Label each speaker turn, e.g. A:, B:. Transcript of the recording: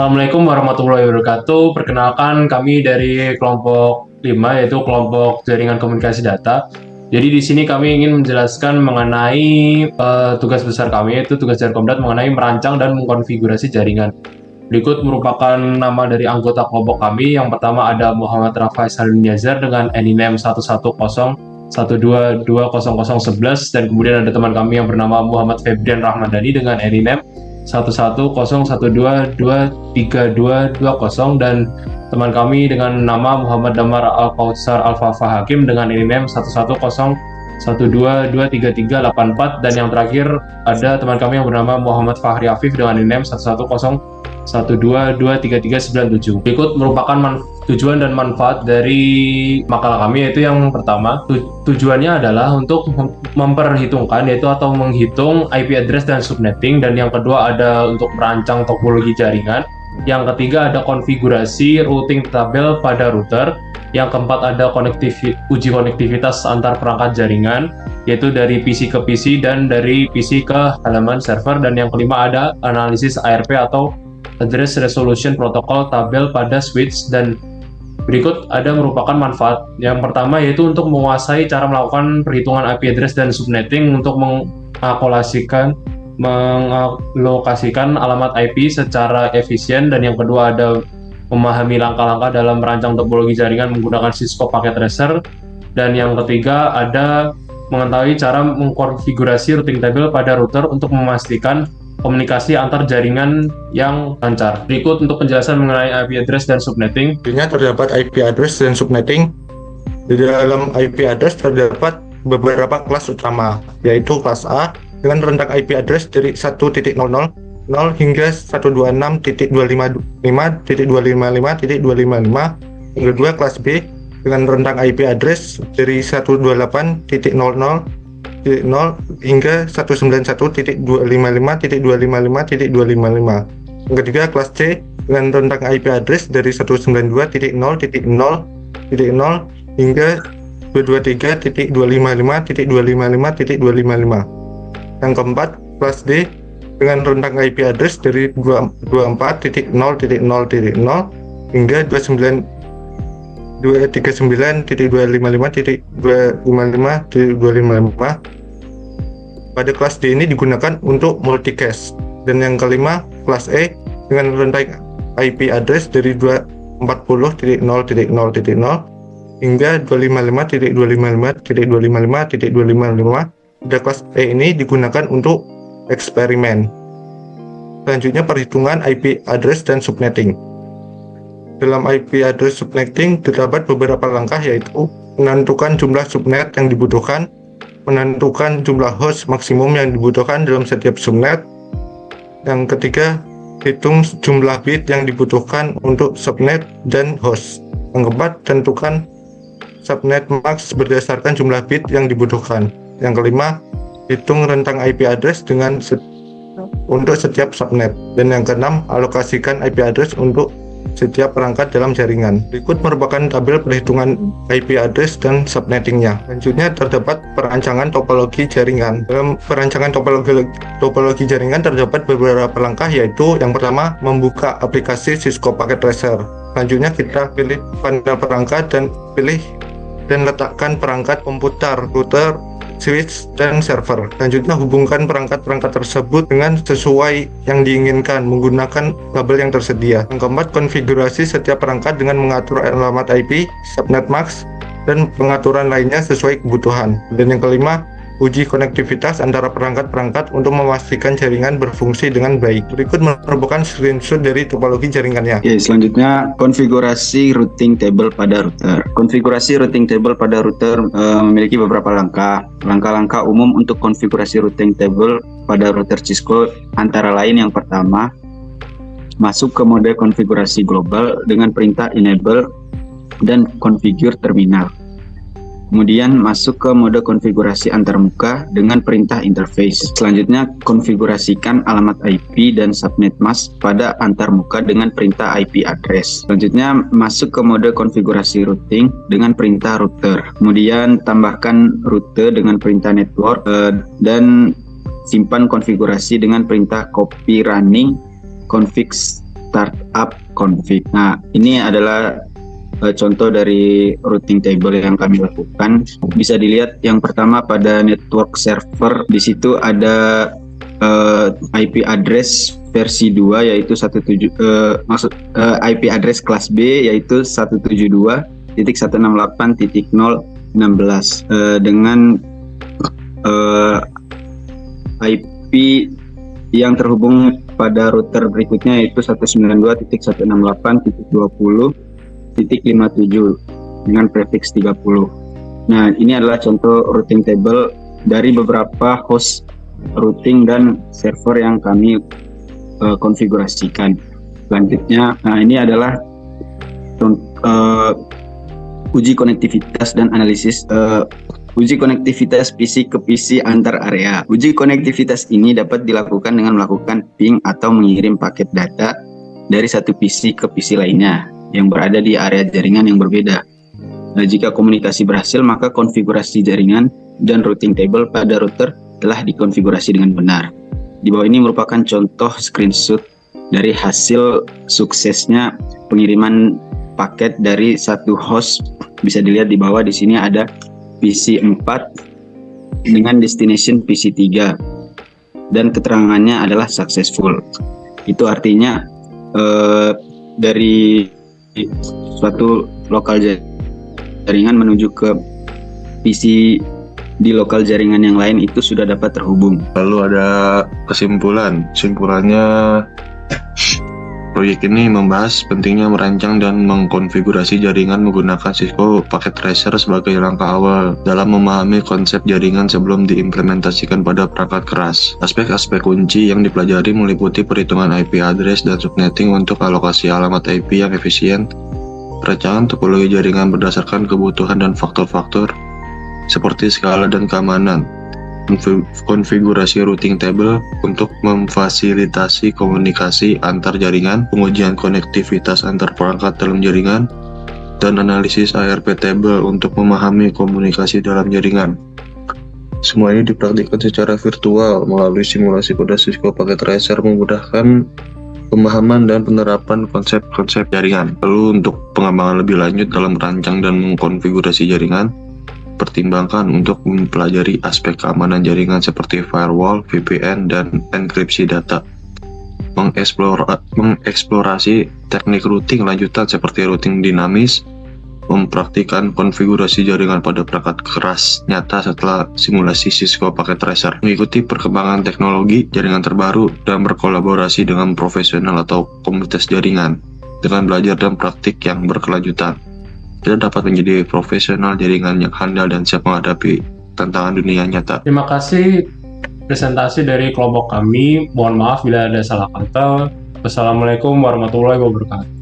A: Assalamualaikum warahmatullahi wabarakatuh. Perkenalkan kami dari kelompok 5 yaitu kelompok jaringan komunikasi data. Jadi di sini kami ingin menjelaskan mengenai tugas besar kami yaitu tugas Jarkomdat mengenai merancang dan mengkonfigurasi jaringan. Berikut merupakan nama dari anggota kelompok kami. Yang pertama ada Muhammad Rafai Salim Yazar dengan AnyName 110122011 dan kemudian ada teman kami yang bernama Muhammad Febrian Rahmadani dengan AnyName 11012232220 dan teman kami dengan nama Muhammad Damar Al-Kautsar Al-Fafa Hakim dengan AnyName 11012233384 dan yang terakhir ada teman kami yang bernama Muhammad Fahri Afif dengan AnyName 110123397. Berikut merupakan tujuan dan manfaat dari makalah kami, yaitu yang pertama tujuannya adalah untuk memperhitungkan yaitu atau menghitung IP address dan subnetting, dan yang kedua ada untuk merancang topologi jaringan, yang ketiga ada konfigurasi routing tabel pada router, yang keempat ada uji konektivitas antar perangkat jaringan yaitu dari PC ke PC dan dari PC ke halaman server, dan yang kelima ada analisis ARP atau Address Resolution Protocol tabel pada switch. Dan berikut ada merupakan manfaat. Yang pertama yaitu untuk menguasai cara melakukan perhitungan IP address dan subnetting untuk mengalokasikan alamat IP secara efisien, dan yang kedua ada memahami langkah-langkah dalam merancang topologi jaringan menggunakan Cisco Packet Tracer, dan yang ketiga ada mengetahui cara mengkonfigurasi routing table pada router untuk memastikan komunikasi antar jaringan yang lancar. Berikut untuk penjelasan mengenai IP address dan subnetting.
B: Intinya terdapat IP address dan subnetting. Di dalam IP address terdapat beberapa kelas utama, yaitu kelas A dengan rentang IP address dari 1.000 hingga 126.255.255.255. Yang kedua kelas B dengan rentang IP address dari 128.0.0 hingga 191.255.255.255. Yang ketiga kelas C dengan rentang IP address dari 192.0.0.0 hingga 223.255.255.255. Yang keempat kelas D dengan rentang IP address dari 24.0.0.0 hingga 239.255.255. Pada kelas D ini digunakan untuk multicast. Dan yang kelima kelas E dengan rentang IP address dari 240.0.0.0 hingga 255.255.255.255. Pada kelas E ini digunakan untuk eksperimen. Selanjutnya perhitungan IP address dan subnetting. Dalam IP address subnetting terdapat beberapa langkah, yaitu menentukan jumlah subnet yang dibutuhkan, menentukan jumlah host maksimum yang dibutuhkan dalam setiap subnet. Yang ketiga, hitung jumlah bit yang dibutuhkan untuk subnet dan host. Yang keempat, tentukan subnet max berdasarkan jumlah bit yang dibutuhkan. Yang kelima, hitung rentang IP address untuk setiap subnet. Dan yang keenam, alokasikan IP address untuk setiap perangkat dalam jaringan. Berikut merupakan tabel perhitungan IP address dan subnettingnya. Selanjutnya terdapat perancangan topologi jaringan. Dalam perancangan topologi jaringan terdapat beberapa langkah, yaitu yang pertama membuka aplikasi Cisco Packet Tracer. Selanjutnya kita pilih panel perangkat dan letakkan perangkat komputer, router, switch, dan server. Selanjutnya hubungkan perangkat-perangkat tersebut dengan sesuai yang diinginkan menggunakan kabel yang tersedia. Yang keempat, konfigurasi setiap perangkat dengan mengatur alamat IP, subnet max, dan pengaturan lainnya sesuai kebutuhan. Dan yang kelima, uji konektivitas antara perangkat-perangkat untuk memastikan jaringan berfungsi dengan baik. Berikut merupakan screenshot dari topologi jaringannya.
C: Oke, selanjutnya konfigurasi routing table pada router. Konfigurasi routing table pada router memiliki beberapa langkah. Langkah-langkah umum untuk konfigurasi routing table pada router Cisco antara lain: yang pertama, masuk ke mode konfigurasi global dengan perintah enable dan configure terminal. Kemudian masuk ke mode konfigurasi antarmuka dengan perintah interface. Selanjutnya konfigurasikan alamat IP dan subnet mask pada antarmuka dengan perintah IP address. Selanjutnya masuk ke mode konfigurasi routing dengan perintah router. Kemudian tambahkan rute dengan perintah network dan simpan konfigurasi dengan perintah copy running config startup config. Nah, ini adalah contoh dari routing table yang kami lakukan. Bisa dilihat yang pertama pada network server, di situ ada IP address versi 2 yaitu IP address kelas B yaitu 172.168.0.16 dengan IP yang terhubung pada router berikutnya yaitu 192.168.20.57 dengan prefix 30. Nah, ini adalah contoh routing table dari beberapa host routing dan server yang kami konfigurasikan. Selanjutnya, nah ini adalah uji konektivitas dan analisis uji konektivitas PC ke PC antar area. Uji konektivitas ini dapat dilakukan dengan melakukan ping atau mengirim paket data dari satu PC ke PC lainnya yang berada di area jaringan yang berbeda. Nah, jika komunikasi berhasil, maka konfigurasi jaringan dan routing table pada router telah dikonfigurasi dengan benar. Di bawah ini merupakan contoh screenshot dari hasil suksesnya pengiriman paket dari satu host. Bisa dilihat di bawah, di sini ada PC 4 dengan destination PC 3 dan keterangannya adalah successful. Itu artinya dari suatu lokal jaringan menuju ke PC di lokal jaringan yang lain itu sudah dapat terhubung.
D: Lalu ada kesimpulannya proyek ini membahas pentingnya merancang dan mengkonfigurasi jaringan menggunakan Cisco Packet Tracer sebagai langkah awal dalam memahami konsep jaringan sebelum diimplementasikan pada perangkat keras. Aspek-aspek kunci yang dipelajari meliputi perhitungan IP address dan subnetting untuk alokasi alamat IP yang efisien, perencanaan topologi jaringan berdasarkan kebutuhan dan faktor-faktor seperti skala dan keamanan, konfigurasi routing table untuk memfasilitasi komunikasi antar jaringan, pengujian konektivitas antar perangkat dalam jaringan, dan analisis ARP table untuk memahami komunikasi dalam jaringan. Semua ini dipraktikkan secara virtual melalui simulasi pada Cisco Packet Tracer, memudahkan pemahaman dan penerapan konsep-konsep jaringan. Lalu untuk pengembangan lebih lanjut dalam merancang dan mengkonfigurasi jaringan, pertimbangkan untuk mempelajari aspek keamanan jaringan seperti firewall, VPN, dan enkripsi data. Mengeksplorasi teknik routing lanjutan seperti routing dinamis, mempraktikkan konfigurasi jaringan pada perangkat keras nyata setelah simulasi Cisco Packet Tracer, mengikuti perkembangan teknologi jaringan terbaru, dan berkolaborasi dengan profesional atau komunitas jaringan. Dengan belajar dan praktik yang berkelanjutan, kita dapat menjadi profesional jaringan yang handal dan siap menghadapi tantangan dunia nyata.
A: Terima kasih presentasi dari kelompok kami. Mohon maaf bila ada salah kata. Wassalamualaikum warahmatullahi wabarakatuh.